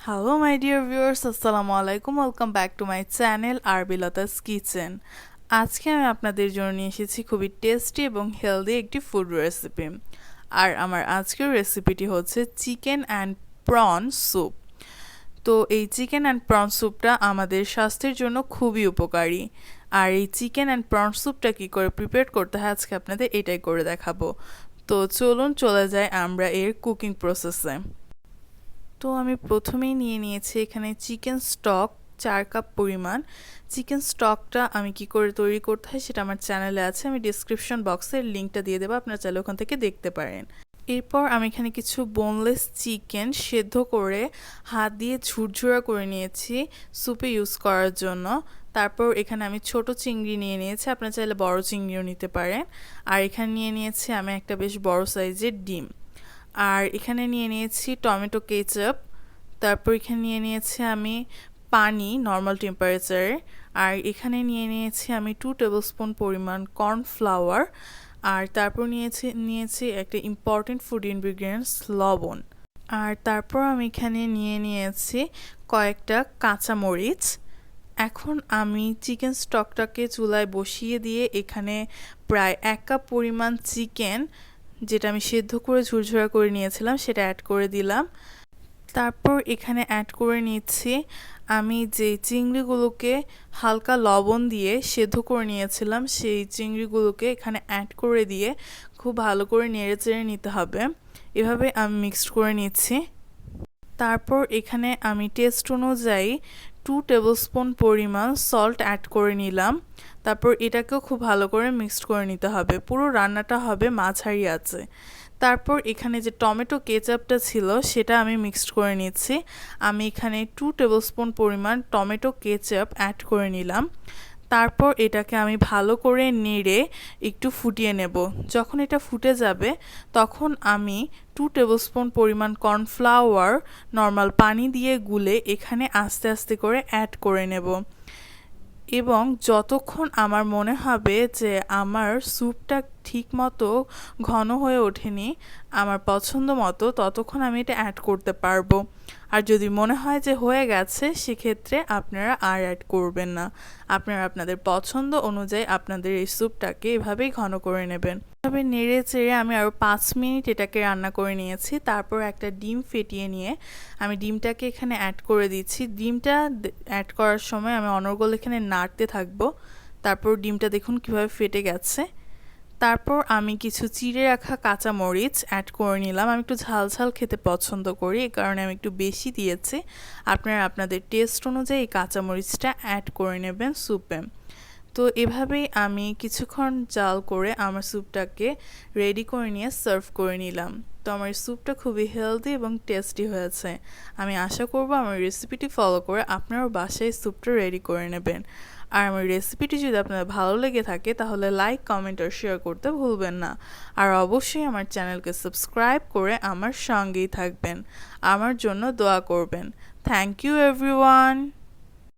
Hello my dear viewers, আসসালামু আলাইকুম। Welcome back to my channel আরবিলাতাস কিচেন। আজকে আমি আপনাদের জন্য নিয়ে এসেছি খুবই টেস্টি এবং হেলদি একটি ফুড রেসিপি। আর আমার আজকের রেসিপিটি হচ্ছে চিকেন অ্যান্ড প্রন স্যুপ। তো এই চিকেন অ্যান্ড প্রন স্যুপটা আমাদের স্বাস্থ্যের জন্য খুবই উপকারী। আর এই চিকেন অ্যান্ড প্রন স্যুপটা কী করে প্রিপেয়ার করতে হয় আজকে আপনাদের এটাই করে দেখাবো। তো চলুন চলে যাই আমরা এর কুকিং প্রসেসে। তো আমি প্রথমেই নিয়ে নিয়েছি এখানে চিকেন স্টক 4 কাপ পরিমাণ। চিকেন স্টকটা আমি কি করে তৈরি করতে হয় সেটা আমার চ্যানেলে আছে, আমি ডিসক্রিপশন বক্সের লিঙ্কটা দিয়ে দেবো, আপনারা চাইলে ওখান থেকে দেখতে পারেন। এরপর আমি এখানে কিছু বোনলেস চিকেন সেদ্ধ করে হাত দিয়ে ঝুরঝুরা করে নিয়েছি স্যুপে ইউজ করার জন্য। তারপর এখানে আমি ছোট চিংড়ি নিয়ে নিয়েছি, আপনারা চাইলে বড় চিংড়িও নিতে পারেন। আর এখানে নিয়ে নিয়েছি আমি একটা বেশ বড় সাইজের ডিম। আর এখানে নিয়ে নিয়েছি টমেটো কেচাপ। তারপর এখানে নিয়ে নিয়েছি আমি পানি নর্মাল টেম্পারেচারে। আর এখানে নিয়ে নিয়েছি আমি 2 টেবিলস্পুন পরিমাণ কর্নফ্লাওয়ার। আর তারপর নিয়েছি একটা ইম্পর্টেন্ট ফুড ইনগ্রিডিয়েন্টস লবণ। আর তারপর আমি এখানে নিয়ে নিয়েছি কয়েকটা কাঁচামরিচ। এখন আমি চিকেন স্টকটাকে চুলায় বসিয়ে দিয়ে এখানে প্রায় 1 কাপ পরিমাণ চিকেন, যেটা আমি সেদ্ধ করে ঝুরঝুরা করে নিয়েছিলাম, সেটা অ্যাড করে দিলাম। তারপর এখানে অ্যাড করে নিচ্ছি আমি যে চিংড়িগুলোকে হালকা লবণ দিয়ে সেদ্ধ করে নিয়েছিলাম, সেই চিংড়িগুলোকে এখানে অ্যাড করে দিয়ে খুব ভালো করে নেড়েচেড়ে নিতে হবে। এভাবে আমি মিক্সড করে নিচ্ছি। তারপর এখানে আমি টেস্ট অনুযায়ী 2 টেবিলস্পুন পরিমাণ সল্ট অ্যাড করে নিলাম। তারপর এটাকেও খুব ভালো করে মিক্সড করে নিতে হবে, পুরো রান্নাটা হবে মাঝারি আঁচে। তারপর এখানে যে টমেটো কেচাপটা ছিল সেটা আমি মিক্সড করে নিচ্ছি। আমি এখানে 2 টেবিলস্পুন পরিমাণ টমেটো কেচাপ অ্যাড করে নিলাম। তারপর এটাকে আমি ভালো করে নেড়ে একটু ফুটিয়ে নেব। যখন এটা ফুটে যাবে তখন আমি 2 টেবিলস্পুন পরিমাণ কর্নফ্লাওয়ার নর্মাল পানি দিয়ে গুলে এখানে আস্তে আস্তে করে অ্যাড করে নেব। এবং যতক্ষণ আমার মনে হবে যে আমার স্যুপটা ঠিকমতো ঘন হয়ে ওঠেনি আমার পছন্দ মতো, ততক্ষণ আমি এটা অ্যাড করতে পারবো। আর যদি মনে হয় যে হয়ে গেছে সেক্ষেত্রে আপনারা আর অ্যাড করবেন না। আপনারা আপনাদের পছন্দ অনুযায়ী আপনাদের এই স্যুপটাকে এভাবেই ঘন করে নেবেন। এভাবে নেড়ে চেড়ে আমি আরও 5 মিনিট এটাকে রান্না করে নিয়েছি। তারপর একটা ডিম ফেটিয়ে নিয়ে আমি ডিমটাকে এখানে অ্যাড করে দিচ্ছি। ডিমটা অ্যাড করার সময় আমি অনর্গল এখানে নাড়তে থাকবো। তারপর ডিমটা দেখুন কিভাবে ফেটে গেছে। তারপর আমি কিছু চিড়ে রাখা কাঁচামরিচ অ্যাড করে নিলাম। আমি একটু ঝাল ঝাল খেতে পছন্দ করি, এই কারণে আমি একটু বেশি দিয়েছি। আপনারা আপনাদের টেস্ট অনুযায়ী এই কাঁচামরিচটা অ্যাড করে নেবেন স্যুপে। তো এভাবেই আমি কিছুক্ষণ জাল করে আমার স্যুপটাকে রেডি করে নিয়ে সার্ভ করে নিলাম। তো আমার স্যুপটা খুবই হেলদি এবং টেস্টি হয়েছে। আমি আশা করব আমার রেসিপিটি ফলো করে আপনারাও বাসায় স্যুপটা রেডি করে নেবেন। আর আমার রেসিপিটি যদি আপনাদের ভালো লেগে থাকে তাহলে লাইক, কমেন্ট আর শেয়ার করতে ভুলবেন না। আর অবশ্যই আমার চ্যানেলকে সাবস্ক্রাইব করে আমার সঙ্গেই থাকবেন, আমার জন্য দোয়া করবেন। Thank you everyone.